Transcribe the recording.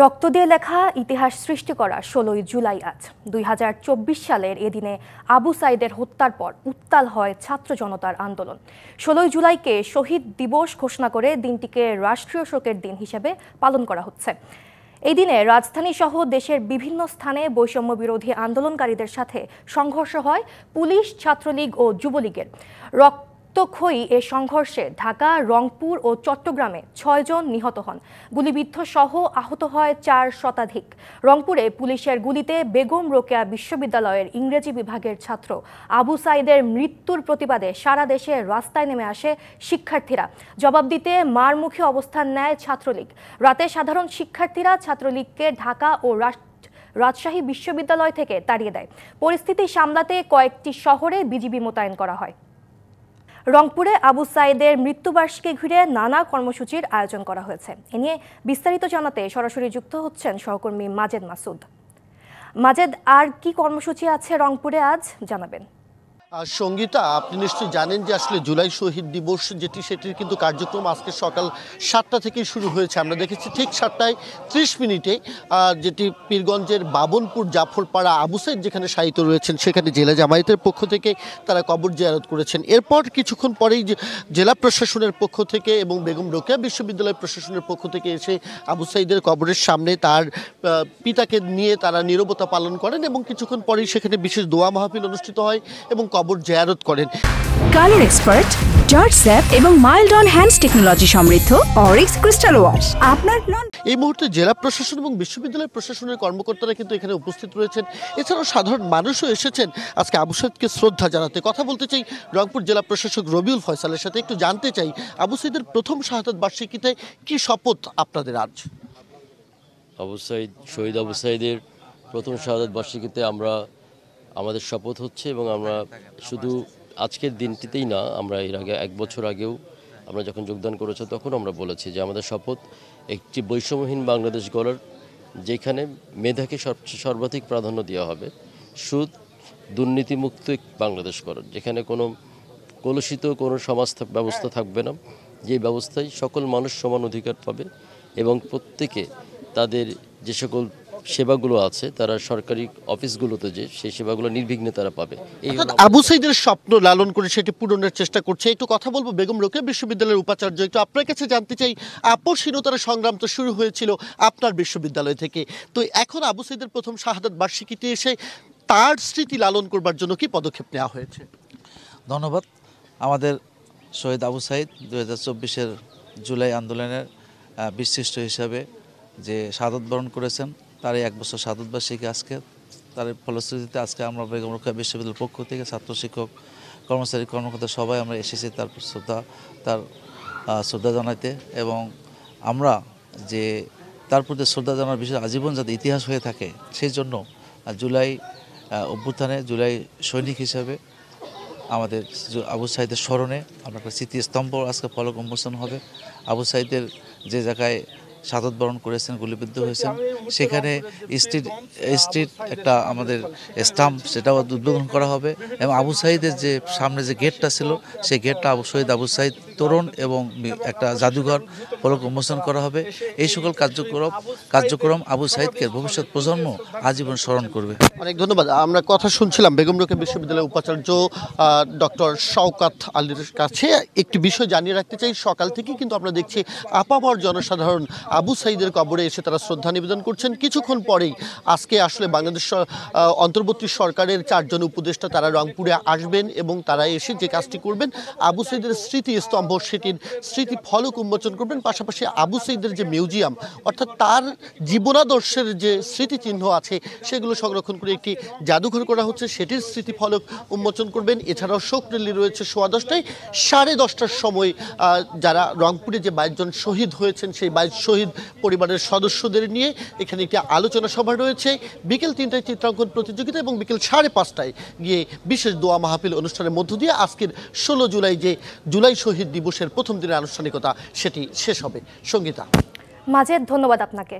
রক্ত দিয়ে লেখা ইতিহাস সৃষ্টি করা ১৬ই জুলাই আজ ২০২৪ সালের এদিনে আবু সাইদের হত্যার পর উত্তাল হয় ছাত্র জনতার আন্দোলন। ১৬ই জুলাইকে শহীদ দিবস ঘোষণা করে দিনটিকে রাষ্ট্রীয় শোকের দিন হিসেবে পালন করা হচ্ছে। এই দিনে রাজধানী সহ দেশের বিভিন্ন স্থানে বৈষম্য বিরোধী আন্দোলনকারীদের সাথে সংঘর্ষ হয় পুলিশ, ছাত্রলীগ ও যুবলীগের। রক্তক্ষয়ী এ সংঘর্ষে ঢাকা, রংপুর ও চট্টগ্রামে ৬ জন নিহত হন। গুলিবিদ্ধ সহ আহত হয় ৪ শতাধিক। রংপুরে পুলিশের গুলিতে বেগম রোকেয়া বিশ্ববিদ্যালয়ের ইংরেজি বিভাগের ছাত্র আবু সাইদের মৃত্যুর প্রতিবাদে সারা দেশে রাস্তায় নেমে আসে শিক্ষার্থীরা। জবাব দিতে মারমুখী অবস্থান নেয় ছাত্রলীগ। রাতে সাধারণ শিক্ষার্থীরা ছাত্রলীগকে ঢাকা ও রাজশাহী বিশ্ববিদ্যালয় থেকে তাড়িয়ে দেয়। পরিস্থিতি সামলাতে কয়েকটি শহরে বিজিবি মোতায়েন করা হয়। রংপুরে আবু সাইদের মৃত্যুবার্ষিকী ঘিরে নানা কর্মসূচির আয়োজন করা হয়েছে। এ নিয়ে বিস্তারিত জানাতে সরাসরি যুক্ত হচ্ছেন সহকর্মী মাজেদ মাসুদ। মাজেদ, আর কি কর্মসূচি আছে রংপুরে আজ জানাবেন? সঙ্গীতা, আপনি নিশ্চয়ই জানেন যে আসলে জুলাই শহীদ দিবস সেটির কিন্তু কার্যক্রম আজকে সকাল ৭টা থেকেই শুরু হয়েছে। আমরা দেখেছি ঠিক ৭টায় ৩০ মিনিটে যেটি পীরগঞ্জের বাবনপুর জাফরপাড়া আবু সাইদ যেখানে শায়িত রয়েছেন সেখানে জেলা জামায়াতের পক্ষ থেকে তারা কবর জিয়ারত করেছেন। এরপর কিছুক্ষণ পরেই জেলা প্রশাসনের পক্ষ থেকে এবং বেগম রোকেয়া বিশ্ববিদ্যালয় প্রশাসনের পক্ষ থেকে এসে আবু সাইদের কবরের সামনে তার পিতাকে নিয়ে তারা নীরবতা পালন করেন এবং কিছুক্ষণ পরেই সেখানে বিশেষ দোয়া মাহফিল অনুষ্ঠিত হয় এবং কবর জিয়ারত করেন। কালার এক্সপার্ট, জর্জ স্যাপ এবং মাইল্ড অন হ্যান্ডস টেকনোলজি সমৃদ্ধ অরিক্স ক্রিস্টাল ওয়াশ আপনার এই মুহূর্তে জেলা প্রশাসন এবং বিশ্ববিদ্যালয় প্রশাসনের কর্মকর্তারা কিন্তু এখানে উপস্থিত রয়েছেন। এছাড়াও সাধারণ মানুষও এসেছেন আজকে আবু সাইদকে শ্রদ্ধা জানাতে। কথা বলতে চাই রংপুর জেলা প্রশাসক রবিউল ফয়সালের সাথে। একটু জানতে চাই আবু সাইদের প্রথম শাহাদাত বার্ষিকীতে কি শপথ আপনাদের আজ? শহীদ আবু সাইদের প্রথম শাহাদাত বার্ষিকীতে আমাদের শপথ হচ্ছে এবং আমরা শুধু আজকের দিনটিতেই না, আমরা এর আগে 1 বছর আগেও আমরা যখন যোগদান করেছি তখন আমরা বলেছি যে আমাদের শপথ একটি বৈষম্যহীন বাংলাদেশ গড়ার, যেখানে মেধাকে সর্বাধিক প্রাধান্য দেওয়া হবে, সুদ দুর্নীতিমুক্ত বাংলাদেশ গড়ার, যেখানে কোনো কলুষিত কোনো সমাজ ব্যবস্থা থাকবে না, যে ব্যবস্থায় সকল মানুষ সমান অধিকার পাবে এবং প্রত্যেকে তাদের যে সকল সেবাগুলো আছে তারা সরকারি অফিসগুলোতে যে সেই সেবাগুলো নির্বিঘ্নে তারা পাবে। আবু সাইদের স্বপ্ন লালন করে সেটি পূরণের চেষ্টা করছে। একটু কথা বলবো বেগম রোকেয়া বিশ্ববিদ্যালয়ের উপাচার্য। একটু আপনার কাছে জানতে চাই, আপসহীনতার সংগ্রাম তো শুরু হয়েছিল আপনার বিশ্ববিদ্যালয় থেকে, তো এখন আবু সাইদের প্রথম শাহাদাত বার্ষিকীতে এসে তার স্মৃতি লালন করবার জন্য কি পদক্ষেপ নেওয়া হয়েছে? ধন্যবাদ। আমাদের শহীদ আবু সাইদ 2024-এর জুলাই আন্দোলনের বিশিষ্ট হিসাবে যে শাহাদাত বরণ করেছেন তার 1 বছর শাহাদাত বার্ষিকী আজকে। তার ফলশ্রুতিতে আজকে আমরা বেগম রোকেয়া বিশ্ববিদ্যালয়ের পক্ষ থেকে ছাত্র, শিক্ষক, কর্মচারী, কর্মকর্তা সবাই আমরা এসেছি তার শ্রদ্ধা জানাইতে এবং আমরা যে তার প্রতি শ্রদ্ধা জানার বিষয়ে আজীবন যাতে ইতিহাস হয়ে থাকে সেই জন্য জুলাই অভ্যুত্থানে জুলাই সৈনিক হিসাবে আমাদের আবু সাইদের স্মরণে আমরা একটা স্মৃতিস্তম্ভ আজকে ফলক উন্মোচন হবে। আবু সাইদের যে জায়গায় শাহাদাত বরণ করেছেন, গুলিবিদ্ধ হয়েছেন, সেখানে স্ট্রিট একটা আমাদের স্টাম্প সেটাও উদ্বোধন করা হবে এবং আবু সাইদের যে সামনে যে গেটটা ছিল সেই গেটটা শহীদ আবু সাইদ তোরণ এবং একটা জাদুঘর ফলক উন্মোচন করা হবে। এই সকল কার্যক্রম আবু সাইদকে ভবিষ্যৎ প্রজন্ম আজীবন স্মরণ করবে। অনেক ধন্যবাদ। আমরা কথা শুনছিলাম বেগম রোকেয়া বিশ্ববিদ্যালয়ের উপাচার্য ডক্টর শওকাত আলীর কাছে। একটি বিষয় জানিয়ে রাখতে চাই, সকাল থেকে কিন্তু আমরা দেখছি আপামর জনসাধারণ আবু সাইদের কবরে এসে তারা শ্রদ্ধা নিবেদন করছেন। কিছুক্ষণ পরেই আজকে আসলে বাংলাদেশ অন্তর্বর্তী সরকারের 4 জন উপদেষ্টা তারা রংপুরে আসবেন এবং তারা এসে যে কাজটি করবেন আবু সাইদের স্মৃতিস্তম্ভ সেটির স্মৃতি ফলক উন্মোচন করবেন। পাশাপাশি আবু সাইদের যে মিউজিয়াম অর্থাৎ তার জীবনাদর্শের যে স্মৃতিচিহ্ন আছে সেগুলো সংরক্ষণ করে একটি জাদুঘর করা হচ্ছে, সেটির স্মৃতি ফলক উন্মোচন করবেন। এছাড়াও শোক র্যালি রয়েছে 10:15টায়। 10:30টার সময় যারা রংপুরে যে 22 জন শহীদ হয়েছেন সেই 22 শহীদ পরিবারের সদস্যদের নিয়ে এখানে একটি আলোচনা সভা রয়েছে। বিকেল 3টায় চিত্রাঙ্কন প্রতিযোগিতা এবং বিকেল 5:30টায় গিয়ে বিশেষ দোয়া মাহফিল অনুষ্ঠানের মধ্য দিয়ে আজকের 16 জুলাই যে জুলাই শহীদ দিবসের প্রথম দিনের আনুষ্ঠানিকতা সেটি শেষ হবে। সঙ্গীতা। মাজেদ, ধন্যবাদ আপনাকে।